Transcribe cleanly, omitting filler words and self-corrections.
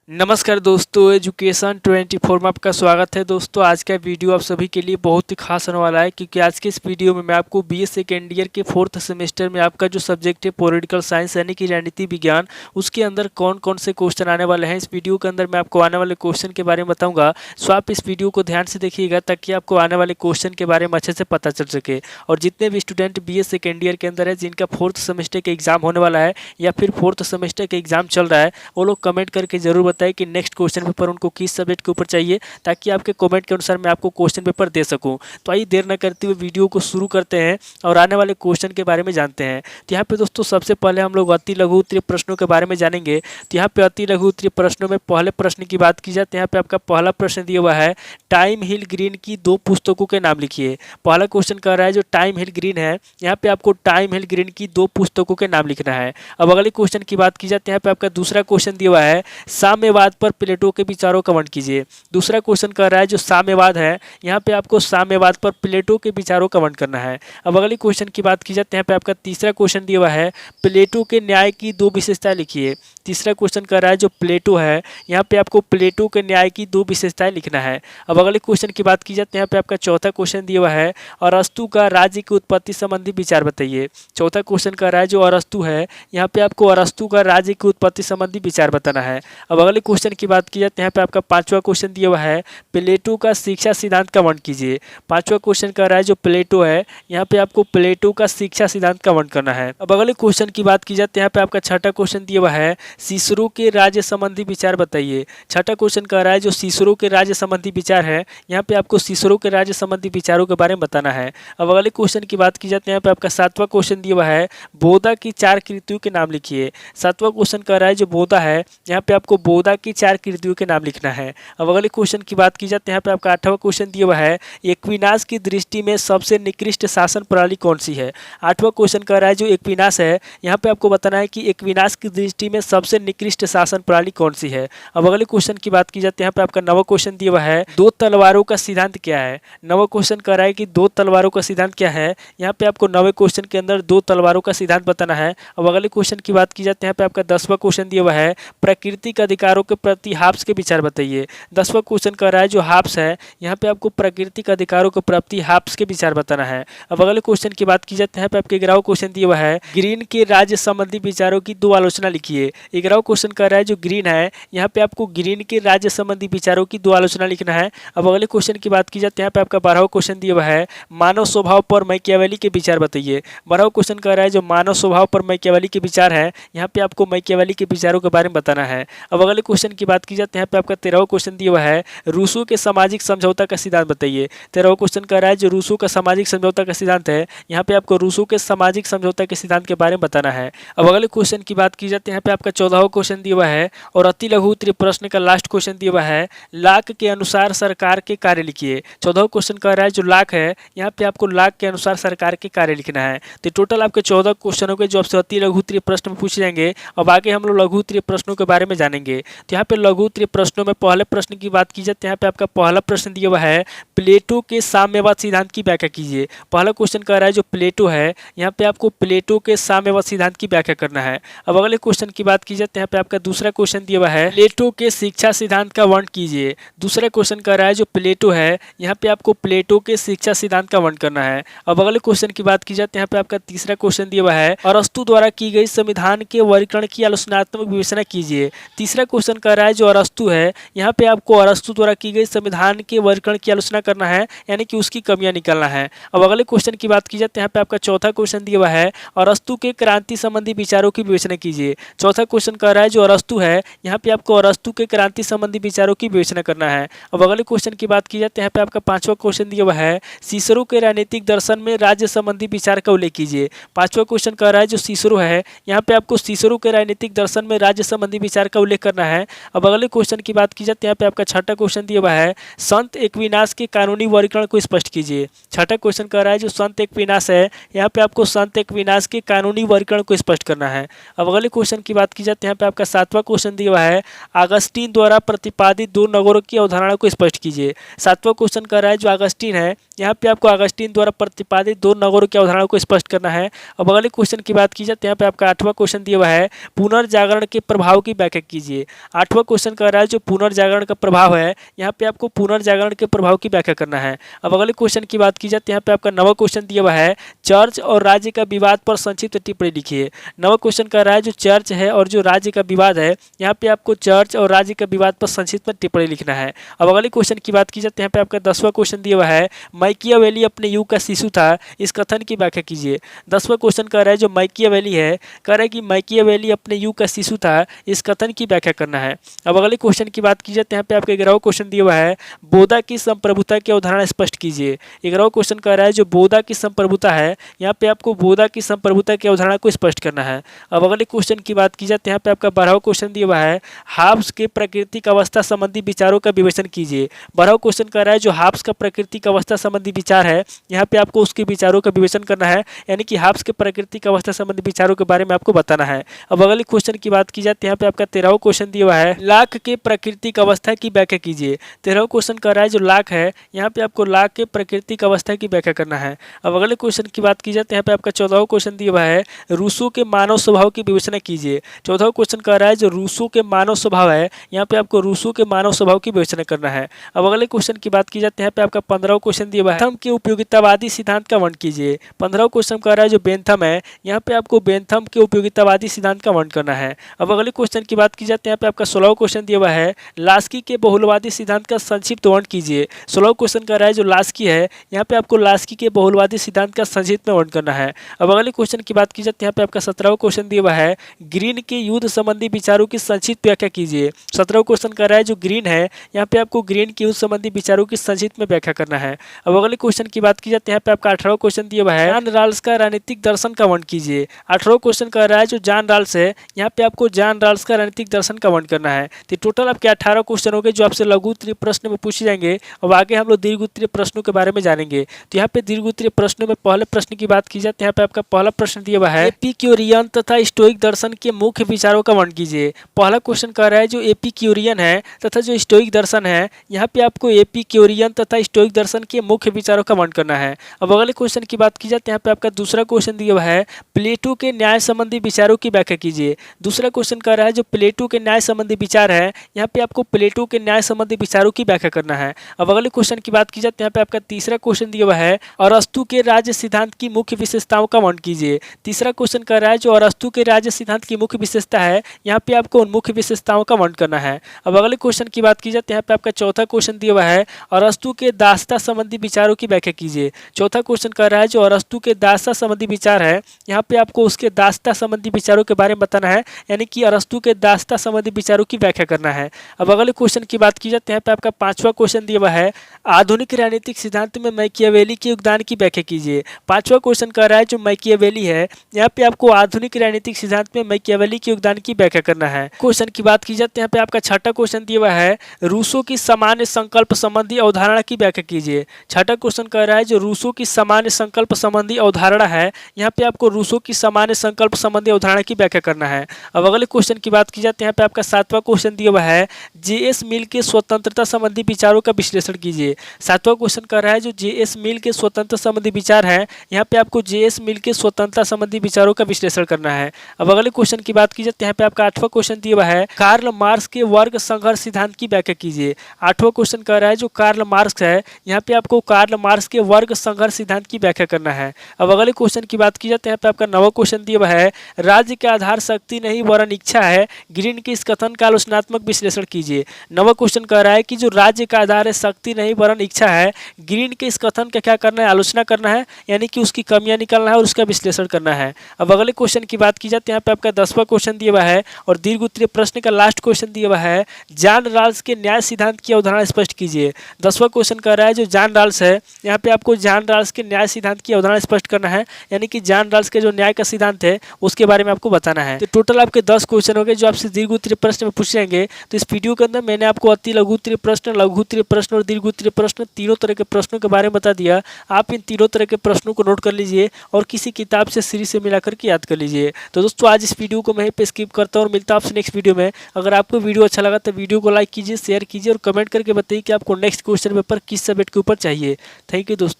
नमस्कार दोस्तों, एजुकेशन 24 में आपका स्वागत है। दोस्तों आज का वीडियो आप सभी के लिए बहुत ही खास होने वाला है, क्योंकि आज के इस वीडियो में मैं आपको बीए सेकेंड ईयर के 4th सेमेस्टर में आपका जो सब्जेक्ट है पॉलिटिकल साइंस यानी कि राजनीति विज्ञान, उसके अंदर कौन कौन से क्वेश्चन आने वाले हैं इस वीडियो के अंदर मैं आपको आने वाले क्वेश्चन के बारे में बताऊँगा। सो आप इस वीडियो को ध्यान से देखिएगा ताकि आपको आने वाले क्वेश्चन के बारे में अच्छे से पता चल सके। और जितने भी स्टूडेंट बीए सेकेंड ईयर के अंदर है, जिनका 4th सेमेस्टर का एग्जाम होने वाला है या फिर 4th सेमेस्टर का एग्जाम चल रहा है, वो लोग कमेंट करके जरूर बताएं कि नेक्स्ट क्वेश्चन पेपर उनको किस सब्जेक्ट के ऊपर चाहिए, ताकि आपके कमेंट के अनुसार मैं आपको क्वेश्चन पेपर दे सकूं। तो आइए देर न करते हुए वीडियो को शुरू करते हैं और आने वाले क्वेश्चन के बारे में जानते हैं। तो यहाँ पे दोस्तों सबसे पहले हम लोग अति लघु उत्तरीय प्रश्नों के बारे में जानेंगे। तो यहाँ पे अति लघु उत्तरीय प्रश्नों में पहले प्रश्न की बात की जाए तो यहाँ पे आपका पहला प्रश्न दिया हुआ है, टाइम हिल ग्रीन की 2 पुस्तकों के नाम लिखिए। पहला क्वेश्चन कह रहा है जो टाइम हिल ग्रीन है, यहाँ पे आपको टाइम हिल ग्रीन की 2 पुस्तकों के नाम लिखना है। अब अगले क्वेश्चन की बात की जाए तो यहाँ पे आपका दूसरा क्वेश्चन दिया हुआ है, साम्यवाद पर प्लेटो के विचारों का वर्णन कीजिए। दूसरा क्वेश्चन कर रहा है जो साम्यवाद है, यहाँ पे आपको साम्यवाद पर प्लेटो के विचारों का वर्णन करना है। अब अगले क्वेश्चन की बात की जाए तो यहाँ पे आपका तीसरा क्वेश्चन दिया हुआ है, प्लेटो के न्याय की 2 विशेषताएं लिखिए। तीसरा क्वेश्चन कर रहा है जो प्लेटो है, यहाँ पे आपको प्लेटो के न्याय की 2 विशेषताएं लिखना है। अब अगले क्वेश्चन की बात की जाए तो यहाँ पे आपका चौथा क्वेश्चन दिया हुआ है, अरस्तु का राज्य की उत्पत्ति संबंधी विचार बताइए। चौथा क्वेश्चन कर रहा है जो अरस्तु है, यहाँ पे आपको अरस्तु का राज्य की उत्पत्ति संबंधी विचार बताना है। अब अगले क्वेश्चन की बात की जाए तो यहाँ पे आपका पांचवा क्वेश्चन दिया हुआ है, प्लेटो का शिक्षा सिद्धांत का वर्णन कीजिए। पांचवा क्वेश्चन कर रहा है जो प्लेटो है, यहाँ पे आपको प्लेटो का शिक्षा सिद्धांत का वर्णन करना है। अब अगले क्वेश्चन की बात की जाए तो यहाँ पे आपका छठा क्वेश्चन दिया हुआ है, सीसरो के राज्य संबंधी विचार बताइए। छठा क्वेश्चन कर रहा है जो सीसरो के राज्य संबंधी विचार है, यहाँ पे आपको सीसरो के राज्य संबंधी विचारों के बारे में बताना है। अब अगले क्वेश्चन की बात की जाए तो यहाँ पे आपका सातवां क्वेश्चन दिया हुआ है, बोधा की 4 कृतियों के नाम लिखिए। सातवां क्वेश्चन कर रहा है जो बोधा है, यहाँ पे आपको बोधा की 4 कृतियों के नाम लिखना है। अब अगले क्वेश्चन की बात की जाए तो यहाँ पे आपका 8वां क्वेश्चन दिया हुआ है, एक्विनाश की दृष्टि में सबसे निकृष्ट शासन प्रणाली कौन सी है। 8वां क्वेश्चन कर रहा है जो एक्विनाश है, यहाँ पे आपको बताना है कि एक्विनाश की दृष्टि में सबसे निकृष्ट शासन प्रणाली कौन सी है। अब अगले क्वेश्चन की बात की जाए तो यहाँ पे आपका 9वां क्वेश्चन दिया हुआ है, 2 तलवारों का सिद्धांत क्या है। 9वां क्वेश्चन कर रहा है कि 2 तलवारों का सिद्धांत क्या है, यहाँ पे आपको 9वें क्वेश्चन के अंदर 2 तलवारों का सिद्धांत बताना है। अब अगले क्वेश्चन की बात की जाए तो यहाँ पे आपका 10वां क्वेश्चन दिया हुआ है, प्राकृतिक अधिकारों के प्रति हाब्स के विचार बताइए। 10वां क्वेश्चन कर रहा है जो हाब्स है, यहाँ पे आपको प्राकृतिक अधिकारों के प्रति हाब्स के विचार बताना है। अब अगले क्वेश्चन की बात की जाए तो यहाँ पे आपके 11वां क्वेश्चन दिया हुआ है, ग्रीन के राज्य संबंधी विचारों की 2 आलोचना लिखिए। 11वां क्वेश्चन कर रहा है जो ग्रीन है, यहाँ पे आपको ग्रीन के राज्य संबंधी विचारों की 2 आलोचना लिखना है। अब अगले क्वेश्चन की बात की जाए तो यहाँ पे आपका 12वां क्वेश्चन दिया हुआ है, मानव स्वभाव पर मैकियावेली के विचार बताइए। 12वां क्वेश्चन कर रहा है जो मानव स्वभाव पर मैकियावेली के विचार है, यहाँ पे आपको मैकियावेली के विचारों के बारे में बताना है। अब अगले क्वेश्चन की बात की जाए तो यहाँ पे आपका 13वां क्वेश्चन दिया हुआ है, रूसो के सामाजिक समझौता का सिद्धांत बताइए। 13वां क्वेश्चन कर रहा है जो रूसो का सामाजिक समझौता का सिद्धांत है, यहाँ पे आपको रूसो के सामाजिक समझौता के सिद्धांत के बारे में बताना है। अब अगले क्वेश्चन की बात की जाए तो यहाँ पे आपका 14वां क्वेश्चन दिया हुआ है और अति लघु उत्तरीय प्रश्न का लास्ट क्वेश्चन दिया हुआ है, लाक के अनुसार सरकार के कार्य लिखिए। 14वां क्वेश्चन कह रहा है जो लाक है, यहाँ पे आपको लाक के अनुसार सरकार के कार्य लिखना है। तो टोटल आपके 14 क्वेश्चन हो गए जो आपसे अति लघु उत्तरीय प्रश्न में पूछे जाएंगे। अब आगे हम लोग लघु उत्तरीय प्रश्नों के बारे में जानेंगे। तो यहाँ पे लघु उत्तरीय प्रश्नों में पहले प्रश्न की बात की जाए तो यहाँ पे आपका पहला प्रश्न दिया हुआ है, प्लेटो के साम्यवाद सिद्धांत की व्याख्या कीजिए। पहला क्वेश्चन कह रहा है जो प्लेटो है, यहाँ पे आपको प्लेटो के साम्यवाद सिद्धांत की व्याख्या करना है। अब अगले क्वेश्चन की बात की जाए तो यहाँ पे आपका दूसरा क्वेश्चन दिया हुआ है, प्लेटो के शिक्षा सिद्धांत का वर्णन कीजिए। दूसरा क्वेश्चन कह रहा है जो प्लेटो है, यहाँ पे आपको प्लेटो के शिक्षा सिद्धांत का वर्णन करना है। अब अगले क्वेश्चन की बात की जाए तो यहाँ पे आपका तीसरा क्वेश्चन दिया हुआ है, अरस्तु द्वारा की गई संविधान के वर्गीकरण की आलोचनात्मक विवेचना कीजिए। तीसरा क्वेश्चन कह रहा है जो अरस्तु है, यहाँ पे आपको अरस्तु द्वारा की गई संविधान के वर्गीकरण की आलोचना करना है, यानी कि उसकी कमियां निकालना है। अब अगले क्वेश्चन की बात की जाए तो यहाँ पे आपका चौथा क्वेश्चन दिया हुआ है, अरस्तु के क्रांति संबंधी विचारों की विवेचना कीजिए। चौथा क्वेश्चन कह रहा है जो अरस्तु है, यहाँ पे आपको अरस्तु के क्रांति संबंधी विचारों की विवेचना करना है। अब अगले क्वेश्चन की बात की जाए तो यहाँ पे आपका 5वां क्वेश्चन दिया हुआ है, सीसरो के राजनीतिक दर्शन में राज्य संबंधी विचार का उल्लेख कीजिए। 5वां क्वेश्चन कह रहा है जो सीसरो है, यहाँ पे आपको सीसरो के राजनीतिक दर्शन में राज्य संबंधी विचार का उल्लेख करना है। अब अगले क्वेश्चन की बात की जाए तो यहाँ पे आपका छठा क्वेश्चन दिया हुआ है, संत एक्विनाश के कानूनी वर्गीकरण को स्पष्ट कीजिए। छठा क्वेश्चन कह रहा है जो संत एक्विनाश है, यहाँ पे आपको संत एक्विनाश के कानूनी वर्गीकरण को स्पष्ट करना है। अब अगले क्वेश्चन की बात की जाए तो यहाँ पे आपका 7वां क्वेश्चन दिया हुआ है, अगस्टीन द्वारा प्रतिपादित 2 नगरों की अवधारणा को स्पष्ट कीजिए। 7वां क्वेश्चन कह रहा है जो अगस्टीन है, यहाँ पे आपको अगस्टीन द्वारा प्रतिपादित 2 नगरों की अवधारणा को स्पष्ट करना है। अब अगले क्वेश्चन की बात की जाए तो यहाँ पे आपका 8वां क्वेश्चन दिया हुआ है, पुनर्जागरण के प्रभाव की व्याख्या कीजिए। 8वां क्वेश्चन कह रहा है जो पुनर्जागरण का प्रभाव है, यहाँ पे आपको पुनर्जागरण के प्रभाव की व्याख्या करना है। अब अगले क्वेश्चन की बात की जाए तो यहाँ पे आपका 9वां क्वेश्चन दिया हुआ है चर्च और राज्य का विवाद पर संक्षिप्त टिप्पणी लिखिए। 9वां क्वेश्चन कह रहा है जो चर्च है और जो राज्य का विवाद है, यहाँ पे आपको चर्च और राज्य का विवाद पर संक्षिप्त में टिप्पणी लिखना है। अब अगले क्वेश्चन की बात की जाए तो यहाँ पे आपका 10वां क्वेश्चन दिया हुआ है मैकियावेली अपने युग का शिशु था, इस कथन की व्याख्या कीजिए। 10वां क्वेश्चन कह रहा है जो मैकियावेली है, कह रहा है कि मैकियावेली अपने युग का शिशु था, इस कथन की व्याख्या करना है। अब अगले क्वेश्चन की बात की जाए तो यहाँ पे आपका 11वां क्वेश्चन दिया हुआ है बोधा की संप्रभुता की अवधारणा स्पष्ट कीजिए। 11वां क्वेश्चन कह रहा है जो बोधा की संप्रभुता है, यहाँ पे आपको बोधा की संप्रभुता की अवधारणा को स्पष्ट करना है। अब अगले क्वेश्चन की बात की जाए तो यहाँ पे आपका 12वां क्वेश्चन दिया हुआ है हाब्स के प्राकृतिक अवस्था संबंधी विचारों का विवेचन कीजिए। 12वां क्वेश्चन कह रहा है जो हाब्स का प्राकृतिक अवस्था संबंधी विचार है, यहाँ पे आपको उसके विचारों का विवेचन करना है, यानी कि हाब्स के प्राकृतिक अवस्था संबंधी विचारों के बारे में आपको बताना है। अब अगले क्वेश्चन की बात की जाए तो यहाँ पे आपका 13वां क्वेश्चन दिया हुआ है लाख के प्राकृतिक अवस्था की व्याख्या कीजिए। 13वां क्वेश्चन कर रहा है जो लाख है, यहाँ पे आपको लाख के प्राकृतिक अवस्था की व्याख्या करना है। अब अगले क्वेश्चन की बात की जाए तो यहाँ पे आपका 14वां क्वेश्चन दिया हुआ है रूसो के मानव स्वभाव की विवेचना कीजिए। 14वां क्वेश्चन कर रहा है जो रूसो के मानव स्वभाव है, यहाँ पे आपको रूसो के मानव स्वभाव की विवेचना करना है। अब अगले क्वेश्चन की बात की जाए तो यहाँ पे आपका 15वां क्वेश्चन दिया हुआ है बेंथम के उपयोगितावादी सिद्धांत का वर्णन कीजिए। 15वां क्वेश्चन कर रहा है जो बेंथम है, यहाँ पे आपको बेंथम के उपयोगितावादी सिद्धांत का वर्णन करना है। अब अगले क्वेश्चन की बात की जाए तो यहाँ पे आपका 16वां क्वेश्चन दिया हुआ है लास्की के बहुलवादी सिद्धांत का संक्षिप्त वर्णन कीजिए। 16वां क्वेश्चन कर रहा है जो लास्की है, यहाँ पे आपको लास्की के बहुलवादी सिद्धांत का संक्षिप्त में वर्णन करना है। अब अगले क्वेश्चन की बात की जाए तो यहाँ पे आपका 17वां क्वेश्चन दिया हुआ है ग्रीन के युद्ध संबंधी विचारों की संक्षिप्त व्याख्या कीजिए। 17वां क्वेश्चन कर रहा है जो ग्रीन है, यहाँ पे आपको ग्रीन के युद्ध संबंधी विचारों की संक्षिप्त में व्याख्या करना है। अब अगले क्वेश्चन की बात की जाए तो यहाँ पे आपका 18वां क्वेश्चन दिया हुआ है जॉन राल्स का राजनीतिक दर्शन का वर्णन कीजिए। 18वां क्वेश्चन कर रहा है जो जॉन राल्स है, यहाँ पे आपको जॉन राल्स का राजनीतिक दर्शन का वर्णन करना है। तो टोटल आपके 18 क्वेश्चन हो गए जो आपसे लघु उत्तरीय प्रश्न में पूछे जाएंगे। अब आगे हम लोग दीर्घ उत्तरीय प्रश्नों के बारे में जानेंगे। तो यहाँ पे दीर्घ उत्तरीय प्रश्नों में पहले प्रश्न की बात की जाए तो यहाँ पे आपका पहला प्रश्न दिया हुआ है एपिक्यूरियन तथा स्टोइक दर्शन के मुख्य विचारों का वर्णन कीजिए। पहला क्वेश्चन कह रहा है जो एपिक्यूरियन है तथा जो स्टोइक दर्शन है, यहाँ पे आपको एपिक्यूरियन तथा स्टोइक दर्शन के मुख्य विचारों का वर्णन करना है। अब अगले क्वेश्चन की बात की जाए तो यहाँ पे आपका दूसरा क्वेश्चन दिया हुआ है प्लेटो के न्याय संबंधी विचारों की व्याख्या कीजिए। दूसरा क्वेश्चन कह रहा है जो प्लेटो के न्याय संबंधी विचार है, यहाँ पे आपको प्लेटो के न्याय संबंधी विचारों की व्याख्या करना है। अब अगले क्वेश्चन की बात की जाए तो यहाँ पे आपका तीसरा क्वेश्चन दिया हुआ है अरस्तु के राज्य सिद्धांत की मुख्य विशेषताओं का वर्णन कीजिए। तीसरा क्वेश्चन कर रहा है जो अरस्तु के राज्य सिद्धांत की मुख्य विशेषता है, यहाँ पे आपको उन मुख्य विशेषताओं का वर्णन करना है। अब अगले क्वेश्चन की बात की जाए तो यहाँ पे आपका चौथा क्वेश्चन दिया हुआ है अरस्तु के दासता संबंधी विचारों की व्याख्या कीजिए। चौथा क्वेश्चन कर रहा है जो अरस्तु के दासता संबंधी विचार है, यहाँ पे आपको उसके दासता संबंधी विचारों के बारे में बताना है, यानी कि अरस्तु के दासता संबंधी विचारों की व्याख्या करना है। अब अगले क्वेश्चन की बात की जाए तो यहाँ पे आपका पांचवा क्वेश्चन दिया हुआ है आधुनिक राजनीतिक सिद्धांत में मैकियावेली के योगदान की व्याख्या कीजिए। पांचवा क्वेश्चन कर रहा है जो मैकियावेली है, यहाँ पे आपको आधुनिक राजनीतिक सिद्धांत में मैकियावेली के योगदान की व्याख्या करना है। क्वेश्चन की बात की जाए तो यहाँ पे आपका छठा क्वेश्चन दिया हुआ है रूसो की सामान्य संकल्प संबंधी अवधारणा की व्याख्या कीजिए। छठा क्वेश्चन कह रहा है जो रूसो की सामान्य संकल्प संबंधी अवधारणा है, यहाँ पे आपको रूसो की सामान्य संकल्प संबंधी अवधारणा की व्याख्या करना है। अब अगले क्वेश्चन की बात की जाए तो यहाँ पे आपका सातवां क्वेश्चन दिया हुआ है जेएस मिल के स्वतंत्रता संबंधी विचारों का विश्लेषण कीजिए। सातवां क्वेश्चन कर रहा है जो जेएस मिल के स्वतंत्रता संबंधी विचार है, यहाँ पे आपको जेएस मिल के स्वतंत्रता संबंधी विचारों का विश्लेषण करना है। अब अगले क्वेश्चन की बात की जाए तो यहाँ पे आपका आठवां क्वेश्चन दिया हुआ है कार्ल मार्क्स के वर्ग संघर्ष सिद्धांत की व्याख्या कीजिए। आठवां क्वेश्चन कह रहा है जो कार्ल मार्क्स है, यहाँ पे आपको कार्ल मार्क्स के वर्ग संघर्ष सिद्धांत की व्याख्या करना है। अब अगले क्वेश्चन की बात की जाए तो यहाँ पे आपका नवा क्वेश्चन दिया हुआ है राज्य के आधार शक्ति नहीं वरन इच्छा है, ग्रीन के इस कथन का आलोचनात्मक विश्लेषण कीजिए। नवा क्वेश्चन कह रहा है कि जो राज्य का आधार है शक्ति नहीं वरन इच्छा है, ग्रीन के इस कथन का क्या करना है, आलोचना करना है, यानी कि उसकी कमियां निकालना है और उसका विश्लेषण करना है। अब अगले क्वेश्चन की बात की जाए तो यहाँ पे आपका 10वां क्वेश्चन दिया हुआ है और दीर्घ उत्तरीय प्रश्न का लास्ट क्वेश्चन दिया हुआ है जॉन राल्स के न्याय सिद्धांत की अवधारणा स्पष्ट कीजिए। 10वां क्वेश्चन कह रहा है जो जॉन राल्स है, यहाँ पे आपको जॉन राल्स के न्याय सिद्धांत की अवधारणा स्पष्ट करना है, यानी कि जॉन राल्स के जो न्याय का सिद्धांत है उसके बारे में आपको बताना है। तो टोटल आपके 10 क्वेश्चन हो गए जो आपसे दीर्घ उत्तरीय प्रश्न में पूछे जाएंगे। तो इस वीडियो के अंदर मैंने आपको अति लघु उत्तरीय प्रश्न, लघु उत्तरीय प्रश्न और दीर्घ उत्तरीय प्रश्न तीनों तरह के प्रश्नों के बारे में बता दिया। आप इन तीनों तरह के प्रश्नों को नोट कर लीजिए और किसी किताब से सीरीज से मिलाकर के याद कर लीजिए। तो दोस्तों आज इस वीडियो को मैं यहीं पे स्किप करता हूँ और मिलता हूँ आपसे नेक्स्ट वीडियो में। अगर आपको वीडियो अच्छा लगा तो वीडियो को लाइक कीजिए, शेयर कीजिए और कमेंट करके बताइए कि आपको नेक्स्ट क्वेश्चन पेपर किस सब्जेक्ट के ऊपर चाहिए। थैंक यू दोस्तों।